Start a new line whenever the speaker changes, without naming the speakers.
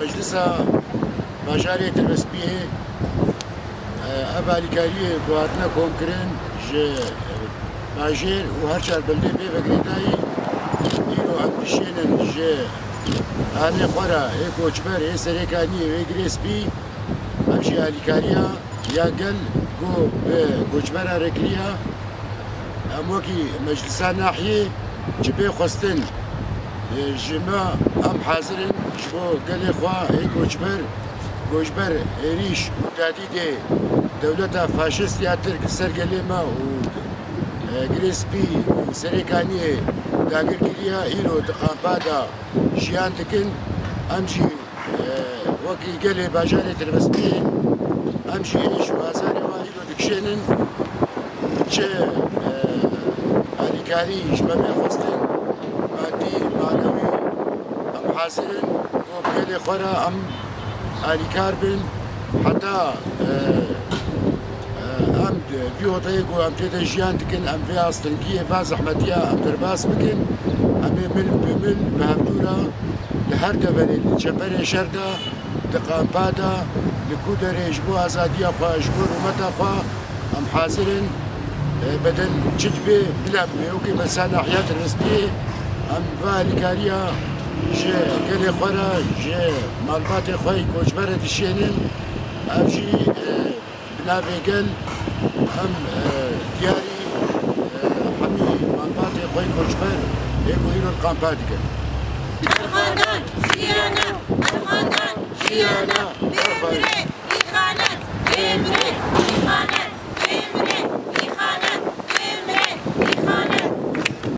مجلس باجاري تلبسبيه أباليكاري قواتنا كومكرين ج باجير وهرشار بلدي بي بقريداي إيرو أبشينن ج آني خورا إي كوچبر إي سريكاني إي جريسبي أمشي أليكاريا يا قل قو بكوچبرا ركريا أموكي مجلسا ناحية جبي خستن جما أم حاضرين جبو قلي خوا إي كوچبر إريش وتهديد دولة فاشست يا ترك سرقليما و جريسبي سريكاني داگر كريا إيرو تقابادا جيان تكن أمشي وكي قلي باجاري تربسبي أمشي إيش وازاري وإيرو دكشينن چه أليكاري جمامي خستن مادي معنوي أم حاضرين وبقلي خورا أم أليكار بن حتى ام بيوتيكو ام تيتا جيان تكن ام فيها استنكية فيها زحمتيا ام درباس بكن ام بمل بهفتورا لهر دبرين شبري شردا دقام بادا لكودر يجبو ازاديا خوا يجبو رمتا خوا ام حاضرين بدل جدبي بلا بيوكي مسانا حياة الرسبية ام فاليكاريا جي قلي خورا جي مالباتي خوي كوچبرة دشينن ام جي بنافي قل هم دياري حمي مالباتي خوي كوچبر ايكو هيرو القامباتي
الخانان شيانا الخانان شيانا بيبري إخانات بيبري إخانات